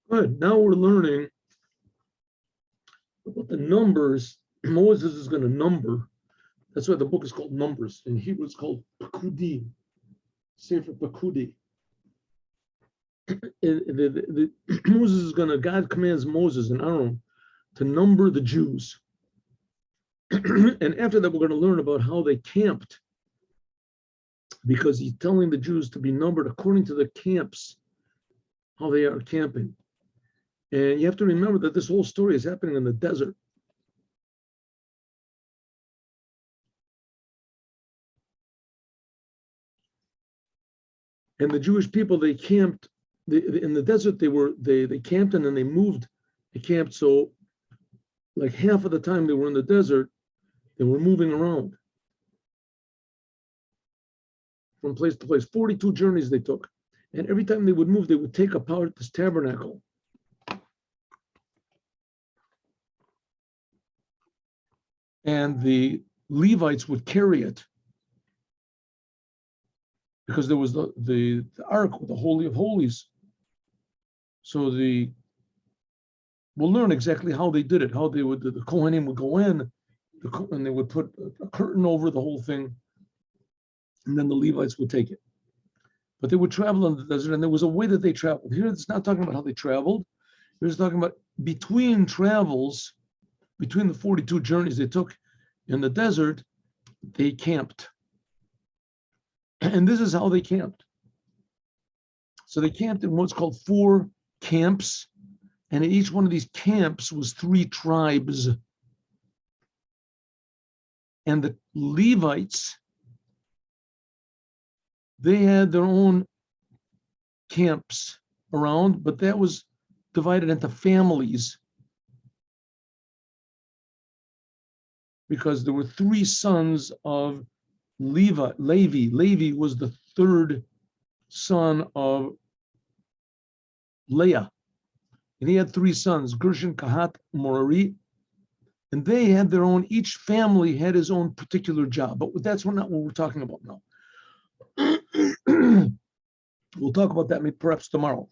Good. Now we're learning about the numbers. Moses is going to number. That's why the book is called Numbers. In Hebrew, it's called Pekudi. Sefer Pekudi. Moses is going to, God commands Moses and Aaron to number the Jews. And after that, we're going to learn about how they camped, because he's telling the Jews to be numbered according to the camps, how they are camping. And you have to remember that this whole story is happening in the desert. And the Jewish people, they camped in the desert. They camped, and then they moved. They camped, so like half of the time they were in the desert, they were moving around from place to place. 42 journeys they took. And every time they would move, they would take apart this tabernacle. And the Levites would carry it, because there was the Ark, the Holy of Holies. So we'll learn exactly how they did it, how they would, the Kohanim would go in, and they would put a curtain over the whole thing, and then the Levites would take it. But they would travel in the desert, and there was a way that they traveled. Here it's not talking about how they traveled. It's talking about between travels, between the 42 journeys they took in the desert, they camped. And this is how they camped. So they camped in what's called 4 camps, and in each one of these camps was 3 tribes. And the Levites, they had their own camps around, but that was divided into families, because there were 3 sons of Levi. Levi was the 3rd son of Leah. And he had 3 sons, Gershon, Kahat, Merari. And they had their own, each family had his own particular job. But that's not what we're talking about now. We'll talk about that maybe perhaps tomorrow.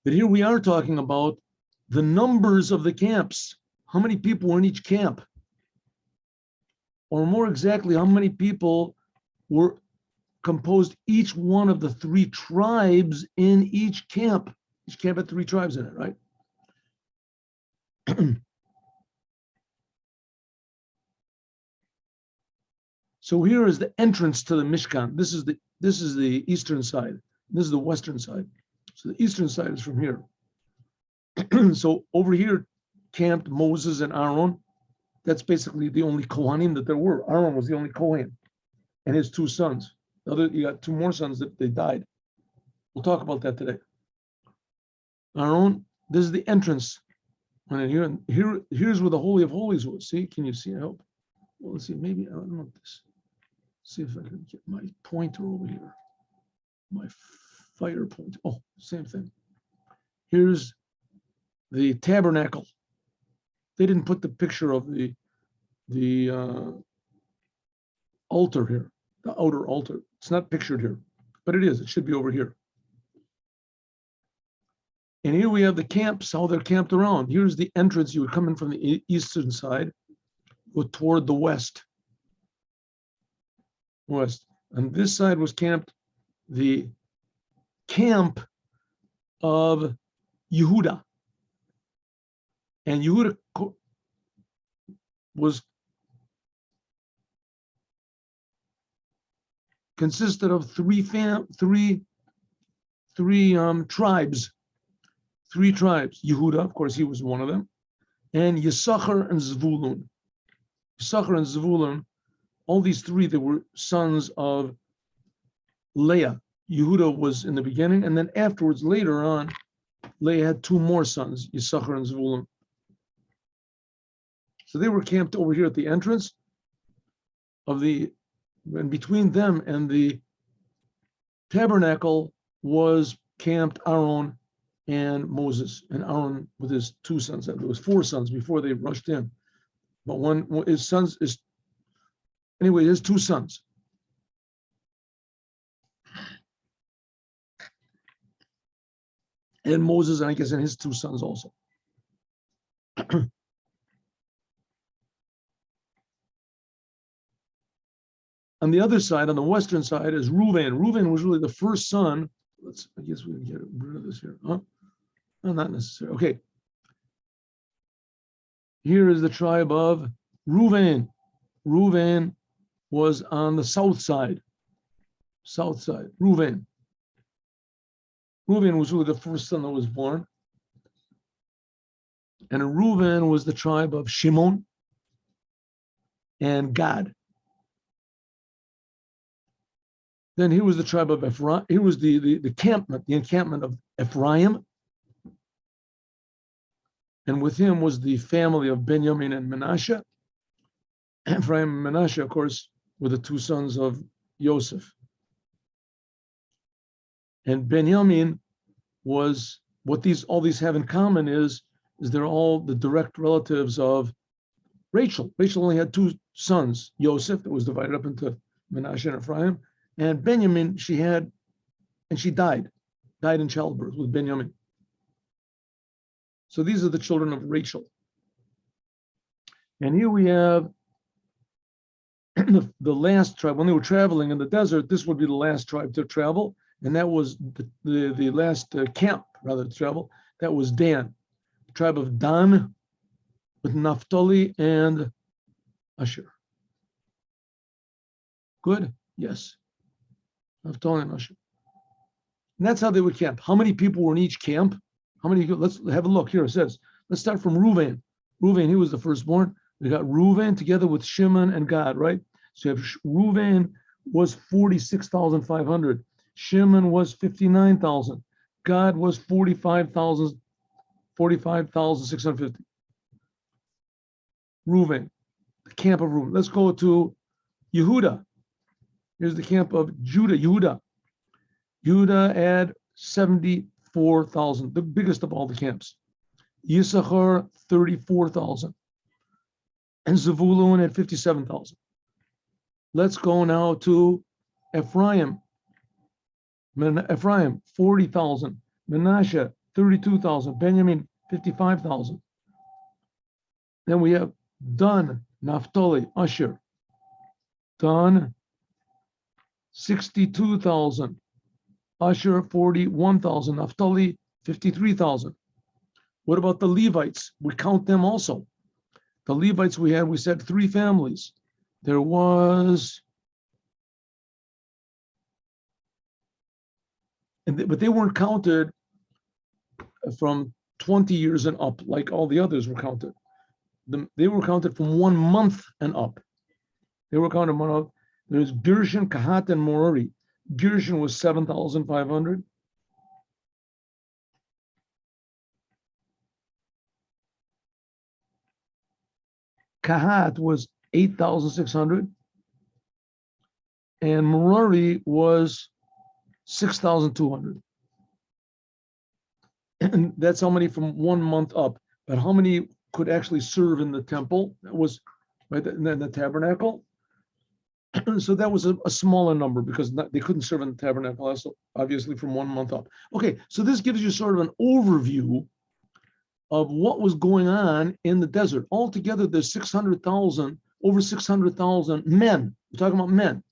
But here we are talking about the numbers of the camps. How many people were in each camp? Or more exactly, how many people were composed each one of the 3 tribes in each camp? Each camp had 3 tribes in it, right? So here is the entrance to the Mishkan. This is the eastern side. This is the western side. So the eastern side is from here. So over here camped Moses and Aaron. That's basically the only Kohanim that there were. Aaron was the only Kohen, and his 2 sons. You got 2 more sons that they died. We'll talk about that today. Aaron, this is the entrance. And here's where the Holy of Holies was. See, can you see? I hope. Well, let's see. Maybe I don't know this. See if I can get my pointer over here. My fire pointer. Oh, same thing. Here's the tabernacle. They didn't put the picture of the altar here, the outer altar. It's not pictured here, but it is. It should be over here. And here we have the camps, how they're camped around. Here's the entrance. You would come in from the eastern side, go toward the west. And this side was camped, the camp of Yehuda. And Yehuda consisted of 3 tribes. 3 tribes. Yehuda, of course, he was one of them, and Yisachar and Zvulun. Yisachar and Zvulun, all these 3, they were sons of Leah. Yehuda was in the beginning, and then afterwards, later on, Leah had 2 more sons, Yisachar and Zvulun. So they were camped over here at the entrance of and between them and the tabernacle was camped Aaron and Moses, and Aaron with his 2 sons. There was 4 sons before they rushed in, but his 2 sons. and Moses, and I guess, and his two sons also. On the other side, on the western side, is Reuven. Reuven was really the first son. I guess we can get rid of this here. Huh? No, not necessary. Okay. Here is the tribe of Reuven. Reuven was on the south side. South side. Reuven. Reuven was really the first son that was born. And Reuven was the tribe of Shimon and Gad. Then he was the tribe of Ephraim. He was the encampment of Ephraim. And with him was the family of Benjamin and Manasseh. Ephraim and Manasseh, of course, were the two sons of Joseph. And Benjamin was, what all these have in common is they're all the direct relatives of Rachel. Rachel only had two sons, Joseph, that was divided up into Manasseh and Ephraim, and Benjamin she had, and she died in childbirth with Benjamin. So these are the children of Rachel. And here we have the last tribe. When they were traveling in the desert, this would be the last tribe to travel, and that was the last camp, rather, to travel. That was Dan, the tribe of Dan, with Naphtali and Asher. Good? Yes. Naphtali and Asher. And that's how they would camp. How many people were in each camp? How many? Let's have a look here. It says, let's start from Reuven. Reuven, he was the firstborn. We got Reuven together with Shimon and Gad, right? So you have Reuven was 46,500. Shimon was 59,000. Gad was 45,650. Reuven, the camp of Reuven. Let's go to Yehuda. Here's the camp of Judah. Yehuda had 74,000, the biggest of all the camps. Yisachar, 34,000. And Zevulun had 57,000. Let's go now to Ephraim. Ephraim, 40,000. Manasseh, 32,000. Benjamin, 55,000. Then we have Dan, Naphtali, Asher. Dan, 62,000. Asher, 41,000. Naphtali, 53,000. What about the Levites? We count them also. The Levites we said three families. There was, but they weren't counted from 20 years and up, like all the others were counted. They were counted from 1 month and up. They were counted 1 month. There's Gershon, Kahat, and Merari. Gershon was 7,500. Kahat was 8,600. And Merari was 6,200. And that's how many from 1 month up. But how many could actually serve in the temple? That was right in the tabernacle. So that was a smaller number because they couldn't serve in the tabernacle, also obviously from 1 month up. Okay, so this gives you sort of an overview of what was going on in the desert. Altogether, there's 600,000, over 600,000 men. We're talking about men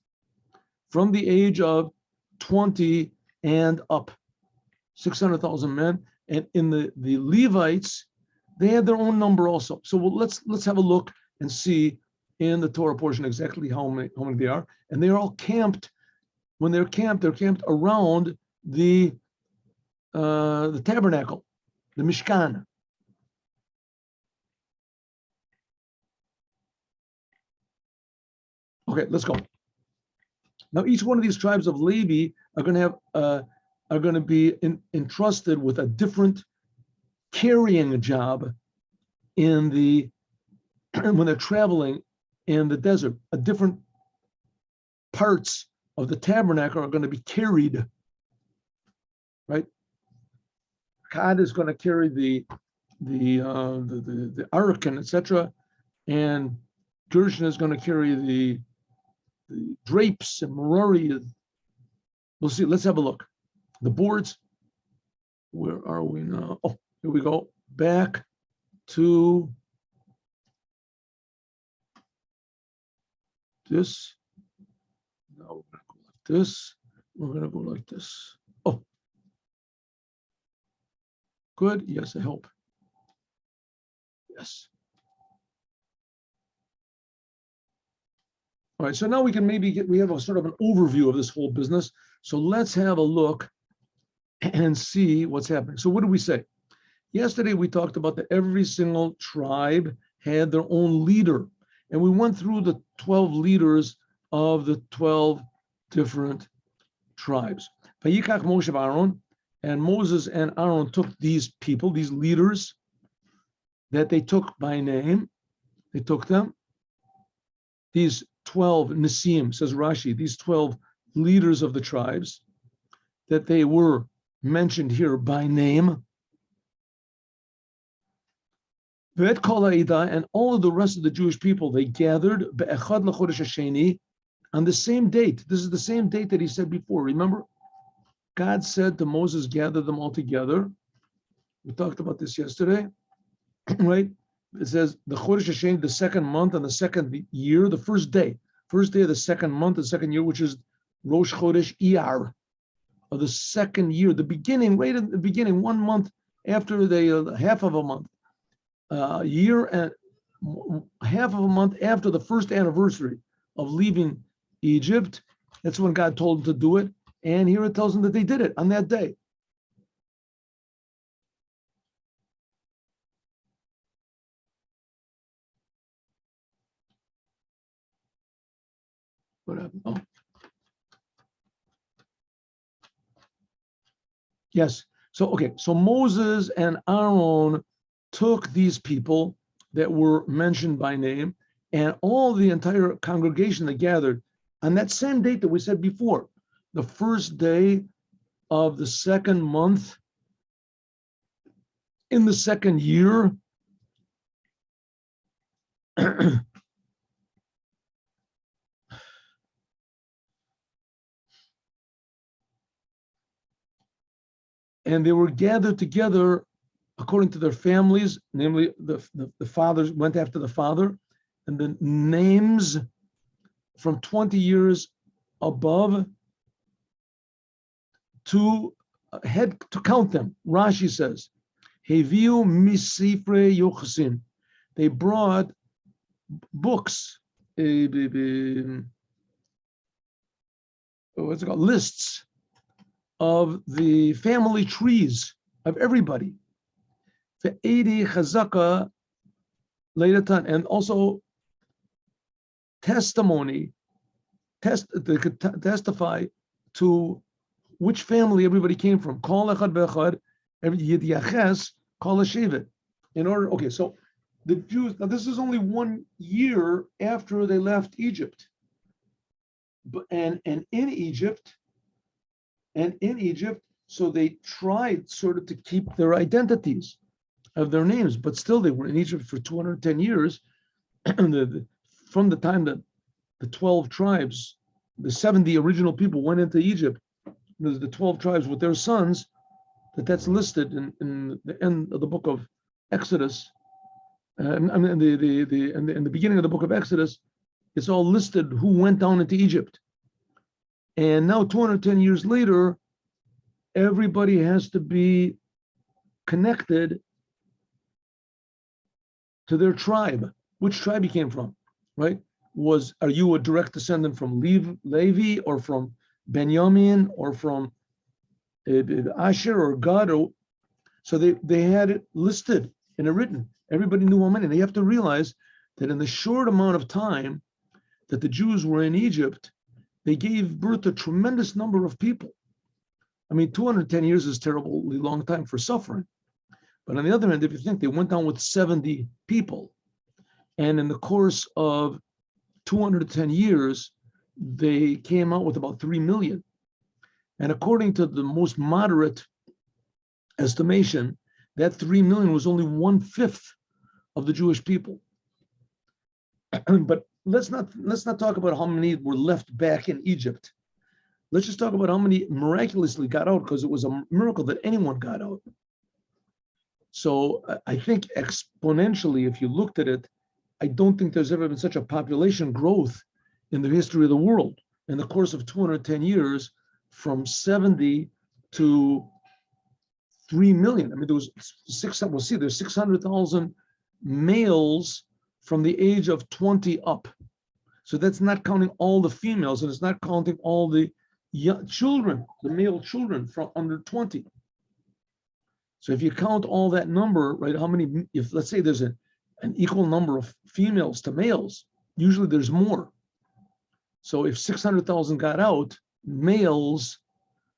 from the age of 20 and up. 600,000 men. And in the Levites, they had their own number also. So let's have a look and see in the Torah portion exactly how many they are. And they're all camped. When they're camped around the tabernacle, the Mishkan. Okay, let's go. Now, each one of these tribes of Levi are going to be entrusted with a different carrying job in when they're traveling in the desert. A different parts of the tabernacle are going to be carried. Right? God is going to carry the ark and etc. And Gershon is going to carry the drapes, and Merari. We'll see. Let's have a look. The boards. where are we now? Oh, here we go. Back to this. Now we're going to go like this. We're going to go like this. Oh, good. Yes, I hope. Yes. All right, so now we can maybe we have a sort of an overview of this whole business. So let's have a look and see what's happening. So what did we say? Yesterday, we talked about that every single tribe had their own leader. And we went through the 12 leaders of the 12 different tribes. Vayikach Moshe Aaron, and Moses and Aaron took these people, these leaders that they took by name. They took them. These 12 Nisim, says Rashi, these 12 leaders of the tribes, that they were mentioned here by name. Vet Kol Ha'ida, and all of the rest of the Jewish people, they gathered be'echad l'chodesh hasheni on the same date. This is the same date that he said before. Remember, God said to Moses, gather them all together. We talked about this yesterday, right? It says the chodesh hasheni, the second month and the second year, the first day of the second month, the second year, which is Rosh Chodesh Iyar, of the second year, the beginning, right at the beginning, 1 month after the half of a month. Year and half of a month after the first anniversary of leaving Egypt. That's when God told them to do it. And here it tells them that they did it on that day. What happened? Oh. Yes. So, okay. So Moses and Aaron took these people that were mentioned by name and all the entire congregation that gathered on that same date that we said before, the first day of the second month in the second year. And they were gathered together according to their families, namely the fathers went after the father, and the names from 20 years above to count them. Rashi says, Heviu misifre yochasim. They brought books, what's it called? Lists of the family trees of everybody. And also testimony, they could testify to which family everybody came from. Kol echad be'echad, yidyaches kol hashevet. In order, okay, so the Jews, now this is only 1 year after they left Egypt. And in Egypt, so they tried sort of to keep their identities of their names, but still they were in Egypt for 210 years. From the time that the 12 tribes, the 70 original people went into Egypt, there's the 12 tribes with their sons, that's listed in the end of the book of Exodus. In the beginning of the book of Exodus, it's all listed who went down into Egypt. And now 210 years later, everybody has to be connected to their tribe. Which tribe you came from, right? Are you a direct descendant from Levi or from Benjamin or from Asher or Gad? So they had it listed and written. Everybody knew how many. They have to realize that in the short amount of time that the Jews were in Egypt, they gave birth to a tremendous number of people. I mean, 210 years is a terribly long time for suffering. But on the other hand, if you think they went down with 70 people, and in the course of 210 years, they came out with about 3 million. And according to the most moderate estimation, that 3 million was only 1/5 of the Jewish people. But let's not talk about how many were left back in Egypt. Let's just talk about how many miraculously got out, because it was a miracle that anyone got out. So I think exponentially, if you looked at it, I don't think there's ever been such a population growth in the history of the world. In the course of 210 years, from 70 to 3 million. I mean, there was there's 600,000 males from the age of 20 up. So that's not counting all the females, and it's not counting all the young children, the male children from under 20. So if you count all that number, right, how many, if let's say there's an equal number of females to males, usually there's more. So if 600,000 got out, males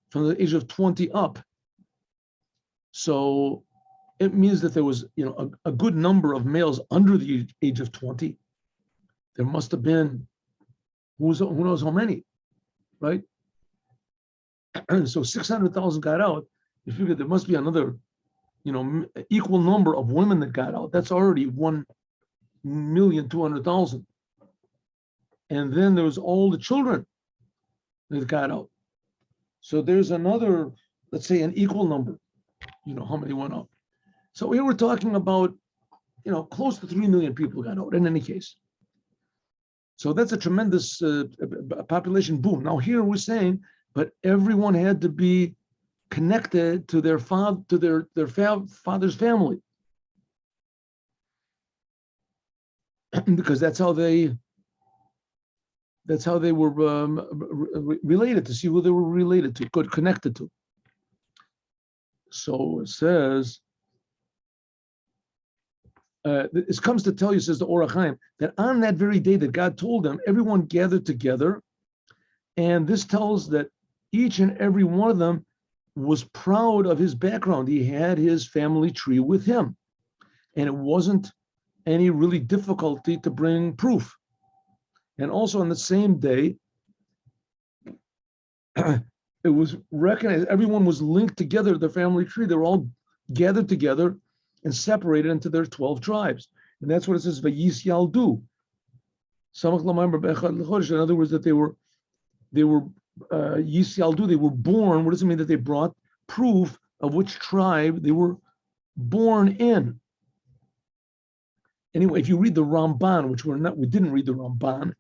from the age of 20 up, so it means that there was, a good number of males under the age of 20. There must have been, who knows how many, right? So 600,000 got out. You figure there must be another, equal number of women that got out. That's already 1,200,000. And then there was all the children that got out. So there's another, let's say, an equal number, how many went out. So here we're talking about, close to 3 million people got out in any case. So that's a tremendous population boom. Now here we're saying, but everyone had to be connected to their father, to their father's family, because that's how they were related, to see who they were related to, connected to. So it says, this comes to tell you, says the HaChaim, that on that very day that God told them, everyone gathered together, and this tells that each and every one of them was proud of his background. He had his family tree with him, and it wasn't any really difficulty to bring proof. And also on the same day, it was recognized, everyone was linked together, the family tree. They were all gathered together and separated into their 12 tribes. And that's what it says, Vayis Yaldu. In other words, that they were Yis Yaldu, they were born. What does it mean? That they brought proof of which tribe they were born in. Anyway, if you read the Ramban, which we didn't read the Ramban,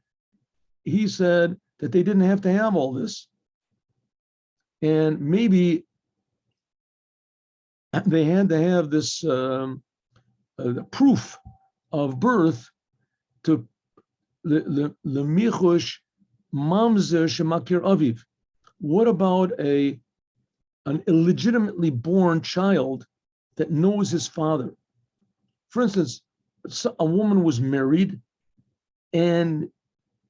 he said that they didn't have to have all this. And maybe they had to have this proof of birth to the michush mamzer shemakir aviv. What about an illegitimately born child that knows his father? For instance, a woman was married and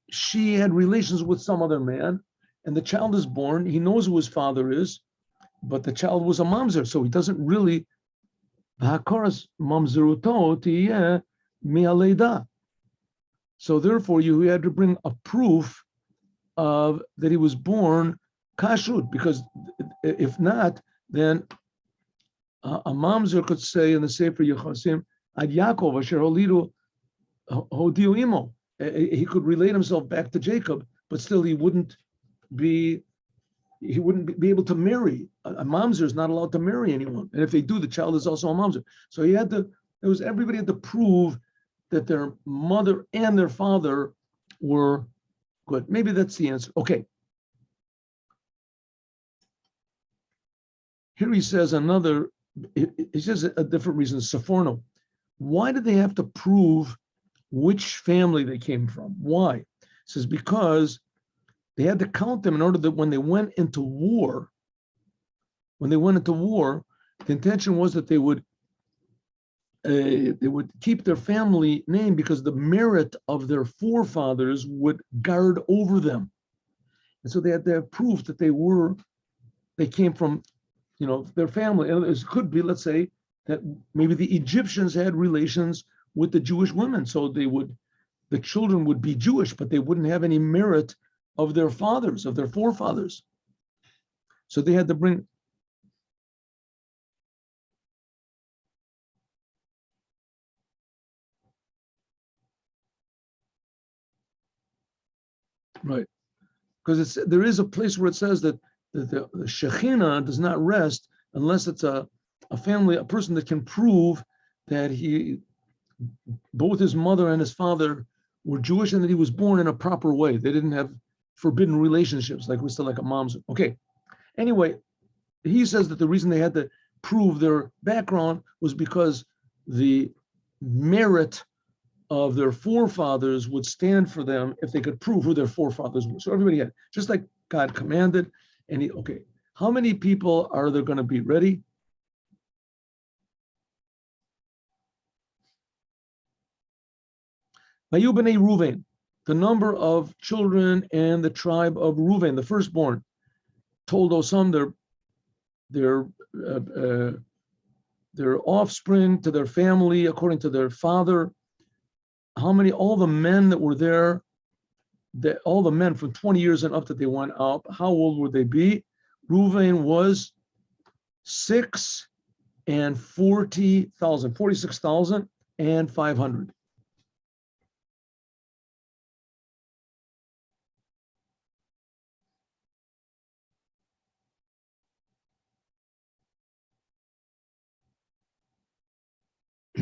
she had relations with some other man, and the child is born. He knows who his father is, but the child was a mamzer, so he doesn't really hakaras mamzeruto tiyeh mi'aleida. So therefore, you had to bring a proof of that he was born kashrut, because if not, then a mamzer could say in the Sefer Yechasim ad Yakov asher holidu hodiu imo. He could relate himself back to Jacob, but still he wouldn't be able to marry. A mamzer is not allowed to marry anyone, and if they do, the child is also a mamzer. So everybody had to prove that their mother and their father were good. Maybe that's the answer. Okay. Here he says he says a different reason, Sephorno. Why did they have to prove which family they came from? Why? It says because they had to count them in order that when they went into war, the intention was that they would keep their family name, because the merit of their forefathers would guard over them. And so they had to have proof that they came from, their family. And it could be, let's say, that maybe the Egyptians had relations with the Jewish women, so the children would be Jewish, but they wouldn't have any merit of their fathers, of their forefathers. So they had to bring. Right. because there is a place where it says that the Shekhinah does not rest unless it's a person that can prove that both his mother and his father were Jewish and that he was born in a proper way. They didn't have forbidden relationships like we said, like a mom's. Okay. Anyway, he says that the reason they had to prove their background was because the merit of their forefathers would stand for them if they could prove who their forefathers were. So everybody had, just like God commanded. And okay, how many people are there going to be? Ready? Vayu b'nei Reuven, the number of children and the tribe of Reuven, the firstborn, told Osam their offspring to their family according to their father. How many? All the men that were there, all the men from 20 years and up that they went up. How old would they be? Reuven was 46,500.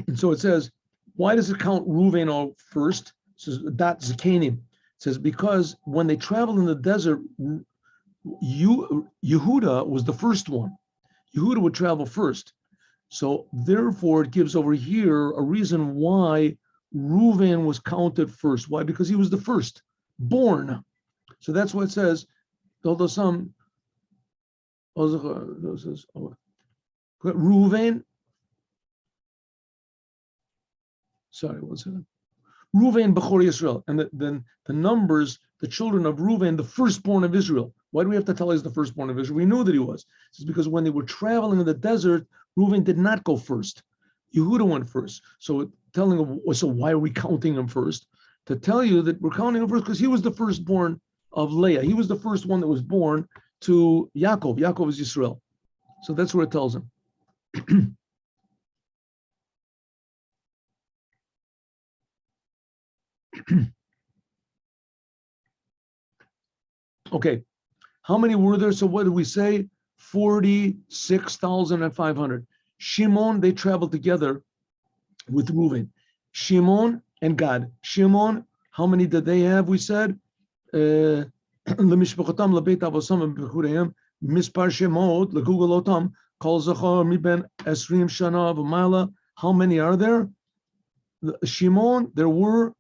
And so it says, why does it count Reuven first? It says, dat zakanim. It says, because when they traveled in the desert, Yehuda was the first one. Yehuda would travel first. So therefore, it gives over here a reason why Reuven was counted first. Why? Because he was the first born. So that's what it says. Reuven, sorry, one second. Reuven Bechor Yisrael, and then the numbers, the children of Reuven, the firstborn of Israel. Why do we have to tell he's the firstborn of Israel? We knew that he was. It's because when they were traveling in the desert, Reuven did not go first. Yehuda went first. So so why are we counting him first? To tell you that we're counting him first because he was the firstborn of Leah. He was the first one that was born to Yakov. Yakov is Yisrael. So that's where it tells him. Okay, how many were there? So what did we say? 46,500. Shimon, they traveled together with Reuven. Shimon and Gad. Shimon, how many did they have? We said, Mispar Shemot, Legugalotam, Kol Zachar, Miben Esrim Shana V'Mala. How many are there? Shimon, there were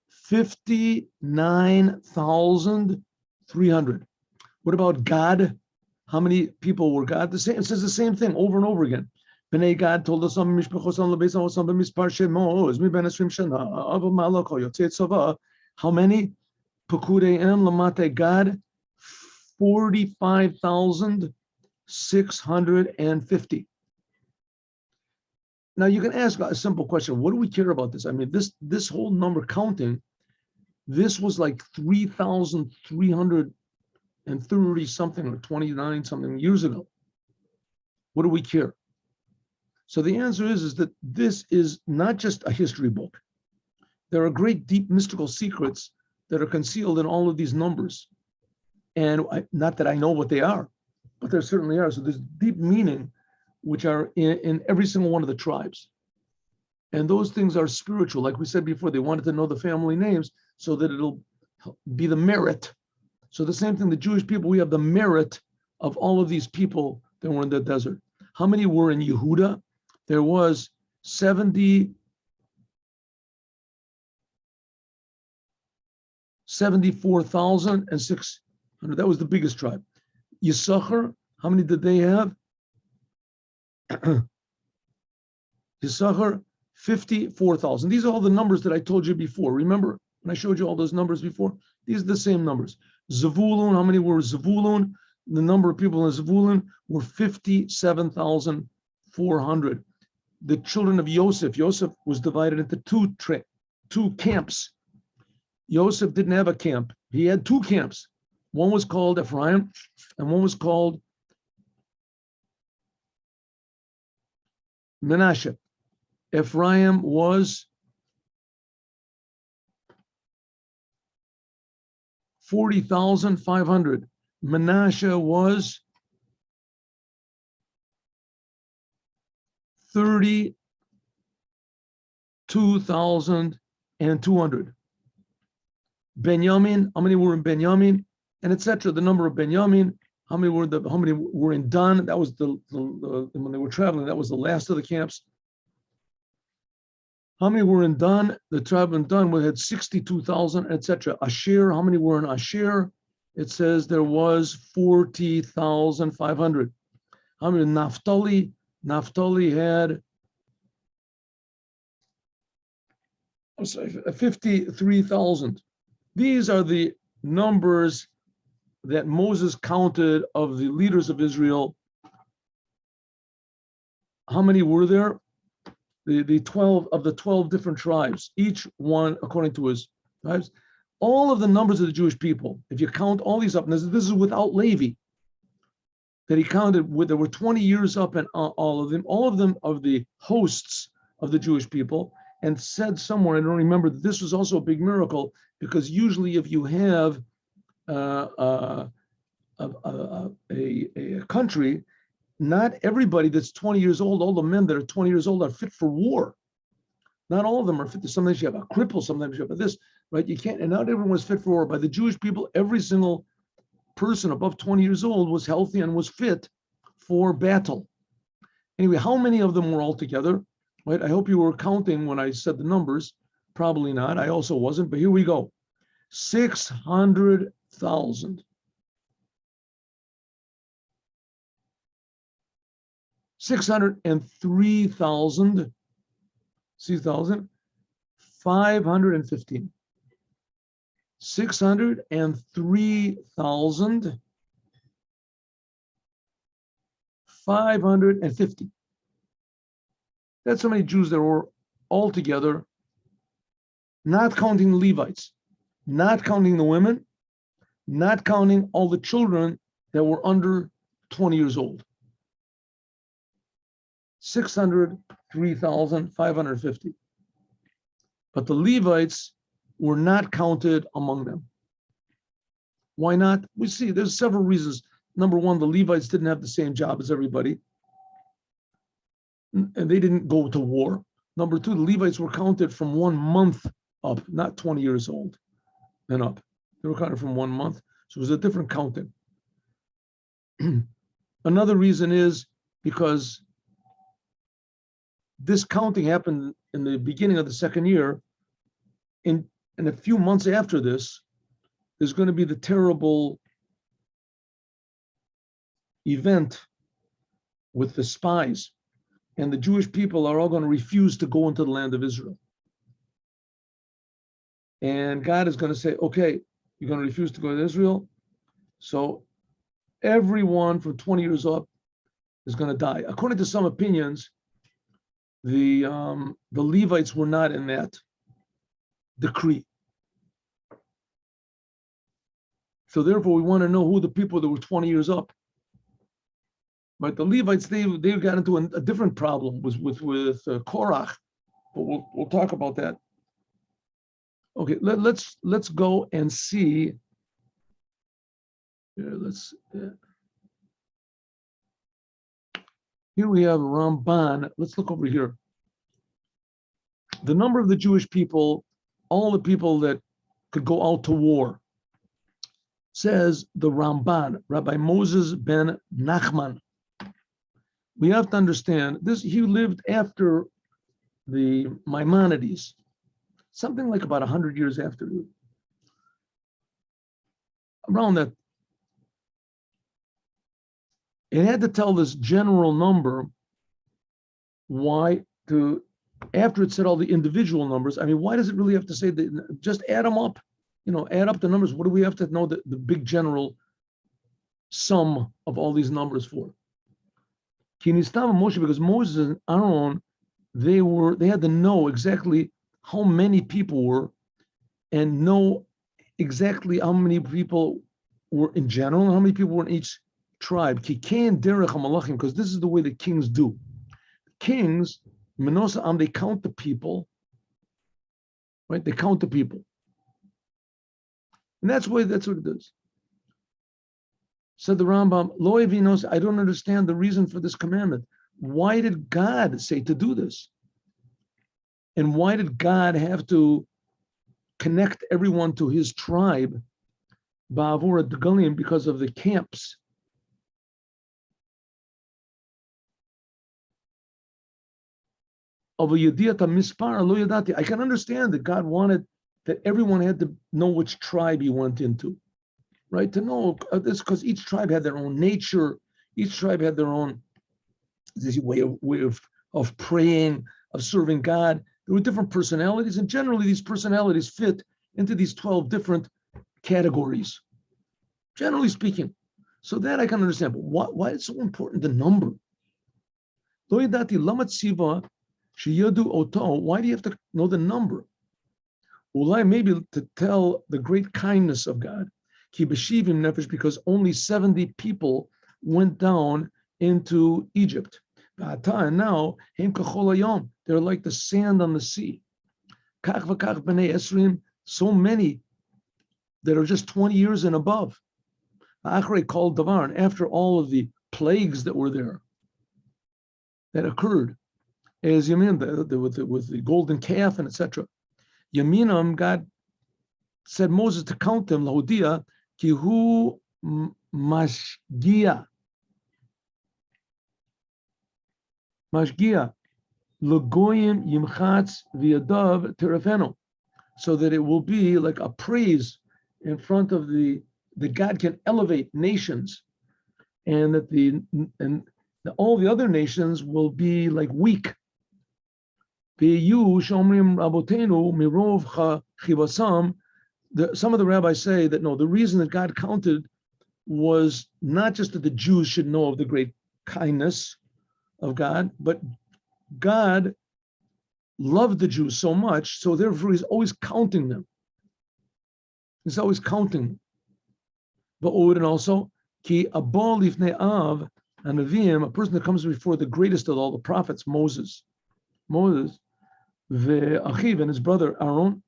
59,300. What about Gad? How many people were Gad? It says the same thing over and over again. Bnei Gad told us some mishpachosam lebeisan b'mispar shemos miben esrim shana ava malako yotzei tzava. How many? Pekudeiim lamate Gad, 45,650. Now you can ask a simple question: what do we care about this? I mean, this whole number counting. This was like 3,330 something or 29 something years ago. What do we care? So the answer is that this is not just a history book. There are great, deep, mystical secrets that are concealed in all of these numbers. And not that I know what they are, but there certainly are. So there's deep meaning, which are in every single one of the tribes. And those things are spiritual. Like we said before, they wanted to know the family names so that it'll be the merit. So the same thing, the Jewish people, we have the merit of all of these people that were in the desert. How many were in Yehuda? There was 74,600. That was the biggest tribe. Yisachar, how many did they have? Yisachar, 54,000. These are all the numbers that I told you before. Remember when I showed you all those numbers before? These are the same numbers. Zavulun, how many were Zavulun? The number of people in Zavulun were 57,400. The children of Yosef was divided into two camps. Yosef didn't have a camp. He had two camps. One was called Ephraim and one was called Menashe. Ephraim was 40,500. Manasseh was 32,200. Benjamin, how many were in Benjamin, and etc. The number of Benjamin, how many were in Dan? That was the when they were traveling. That was the last of the camps. How many were in Dan? The tribe in Dan had 62,000, etc. Asher, how many were in Asher? It says there was 40,500. How many in Naphtali? Naphtali had 53,000. These are the numbers that Moses counted of the leaders of Israel. How many were there? The 12 of the 12 different tribes, each one according to his tribes. All of the numbers of the Jewish people, if you count all these up, and this is without Levi, that he counted with, there were 20 years up, and all of them of the hosts of the Jewish people, and said somewhere, I don't remember, that this was also a big miracle, because usually if you have a country, not everybody that's 20 years old, all the men that are 20 years old are fit for war. Not all of them are fit. Sometimes you have a cripple, sometimes you have this, right? You can't, and not everyone was fit for war. By the Jewish people, every single person above 20 years old was healthy and was fit for battle. Anyway, how many of them were all together? Right? I hope you were counting when I said the numbers. Probably not. I also wasn't, but here we go. 600,000. 603,000, 515. 603,550. That's how many Jews there were altogether, not counting the Levites, not counting the women, not counting all the children that were under 20 years old. 603,550. But the Levites were not counted among them. Why not? We see there's several reasons. Number one, the Levites didn't have the same job as everybody, and they didn't go to war. Number two, the Levites were counted from 1 month up, not 20 years old and up. They were counted from 1 month. So it was a different counting. Another reason is because this counting happened in the beginning of the second year. In a few months after this, there's going to be the terrible event with the spies. And the Jewish people are all going to refuse to go into the land of Israel. And God is going to say, okay, you're going to refuse to go to Israel. So everyone from 20 years up is going to die. According to some opinions, the Levites were not in that decree. So therefore, we want to know who the people that were 20 years up. But the Levites, they got into a different problem with Korach, but we'll talk about that. Okay, let's go and see. Here we have Ramban. Let's look over here. The number of the Jewish people, all the people that could go out to war, says the Ramban, Rabbi Moses ben Nachman. We have to understand this. He lived after the Maimonides, something like about 100 years after. Around that, it had to tell this general number. Why? After it said all the individual numbers, I mean, why does it really have to say that? Just add them up, add up the numbers. What do we have to know the big general sum of all these numbers for? Moshe, because Moses and Aaron, they had to know exactly how many people were, and know exactly how many people were in general and how many people were in each tribe. Because this is the way the kings do. Kings, they count the people, right? They count the people. And that's what it is. Said the Rambam, Lo evinos, I don't understand the reason for this commandment. Why did God say to do this? And why did God have to connect everyone to his tribe, Ba'avor Degalim, because of the camps? Of a Yediyat Mispar Lo Yadati. I can understand that God wanted that everyone had to know which tribe he went into, right? To know this, because each tribe had their own nature, each tribe had their own way of praying, of serving God. There were different personalities, and generally these personalities fit into these 12 different categories, generally speaking. So that I can understand. But why is it so important, the number? Why do you have to know the number? Maybe to tell the great kindness of God. Because only 70 people went down into Egypt. And now, they're like the sand on the sea. So many that are just 20 years and above. After all of the plagues that were there, that occurred, as Yamin, with the golden calf and etc. Yaminam, God said Moses to count them, Lahodia, Kihu Mashgia. Mashgia. Lagoyim Yimchatz Viadav Terefeno. So that it will be like a praise in front of that God can elevate nations, and that all the other nations will be like weak. Some of the rabbis say that no, the reason that God counted was not just that the Jews should know of the great kindness of God, but God loved the Jews so much, so therefore he's always counting them. He's always counting. But and also, ki abol lifnei av anavim, a person that comes before the greatest of all the prophets, Moses, ve'achiv, and his brother Aaron,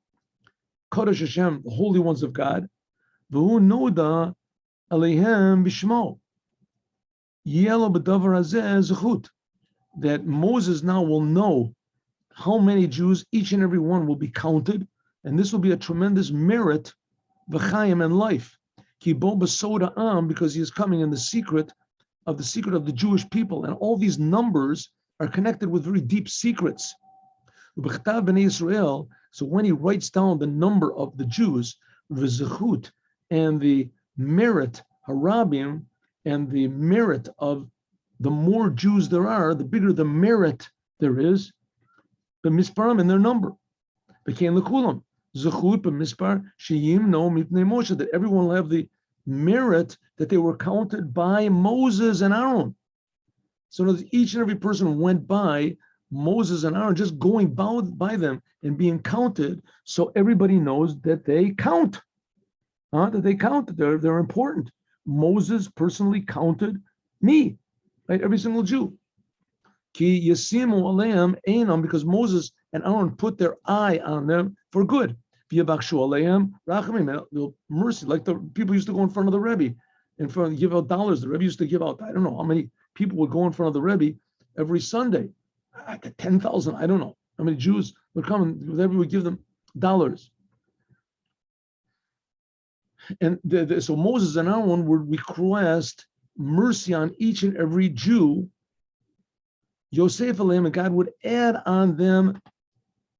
Kodesh Hashem, the holy ones of God, v'hu noda aleihem b'shmo, yelo b'davar hazeh zechut, that Moses now will know how many Jews, each and every one will be counted, and this will be a tremendous merit, v'chaim, and life. Ki bo b'soda am, because he is coming in the secret of the Jewish people, and all these numbers are connected with very deep secrets. B'chtav b'nei Israel, so when he writes down the number of the Jews, v'zechut, and the merit, harabim, and the merit of the more Jews there are, the bigger the merit there is, the misparam in their number. Became the kulam. Zechut b'mispar sheyim no mipnei Moshe, that everyone will have the merit that they were counted by Moses and Aaron. So each and every person went by Moses and Aaron, just going by them and being counted, so everybody knows that they count. That they count, they're important. Moses personally counted me, right? Every single Jew. Ki yasimu aleim einam, because Moses and Aaron put their eye on them for good. V'yabakshu aleim rachamim, mercy, like the people used to go in front of the Rebbe, give out dollars. The Rebbe used to give out, I don't know how many people would go in front of the Rebbe every Sunday. 10,000, I don't know how many Jews would come, and the Rebbe would give them dollars. And so Moses and Aaron would request mercy on each and every Jew. Yosef Aleim, and God would add on them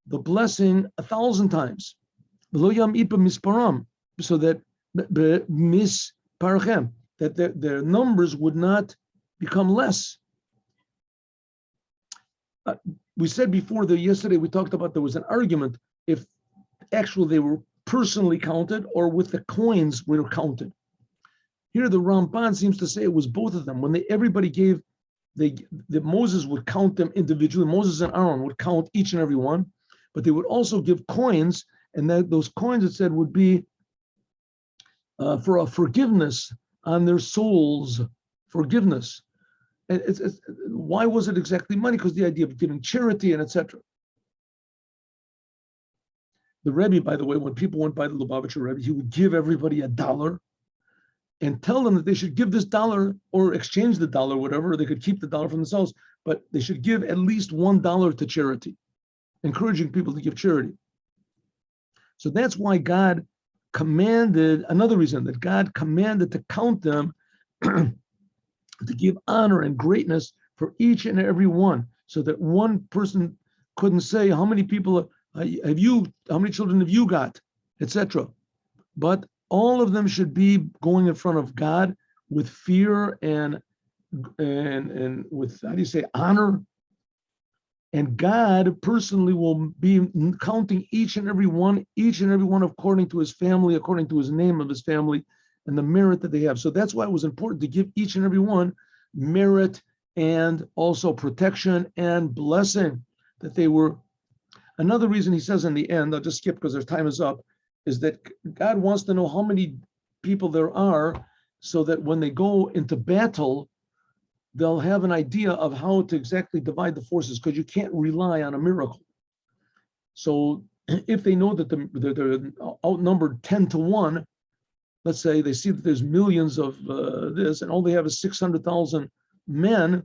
the blessing 1,000 times. So that that their numbers would not become less. We said before that yesterday we talked about there was an argument if actually they were personally counted or with the coins were counted. Here the Ramban seems to say it was both of them. When everybody gave, Moses would count them individually. Moses and Aaron would count each and every one, but they would also give coins, and those coins, it said, would be for a forgiveness on their souls, forgiveness. Why was it exactly money? Because the idea of giving charity and etc. The Rebbe, by the way, when people went by the Lubavitcher Rebbe, he would give everybody $1 and tell them that they should give this $1 or exchange the dollar, whatever. They could keep the dollar for themselves, but they should give at least $1 to charity, encouraging people to give charity. So that's why God commanded, another reason that God commanded to count them, to give honor and greatness for each and every one, so that one person couldn't say, how many people have you, how many children have you got, etc. But all of them should be going in front of God with fear and with, how do you say, honor. And God personally will be counting each and every one according to his family, according to his name of his family, and the merit that they have. So that's why it was important to give each and every one merit and also protection and blessing, that they were. Another reason he says in the end, I'll just skip because their time is up, is that God wants to know how many people there are so that when they go into battle, they'll have an idea of how to exactly divide the forces, because you can't rely on a miracle. So if they know that they're outnumbered 10-1, let's say they see that there's millions of this and all they have is 600,000 men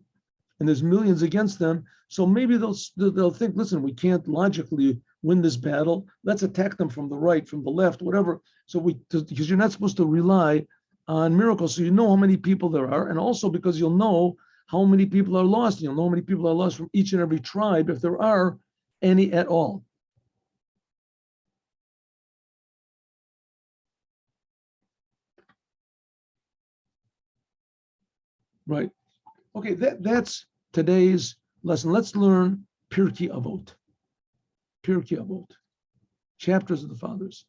and there's millions against them. So maybe they'll think, listen, we can't logically win this battle. Let's attack them from the right, from the left, whatever. So because you're not supposed to rely on miracles. So you know how many people there are. And also because you'll know how many people are lost. You'll know how many people are lost from each and every tribe, if there are any at all. Right. Okay, that's today's lesson. Let's learn Pirkei Avot. Pirkei Avot. Chapters of the Fathers.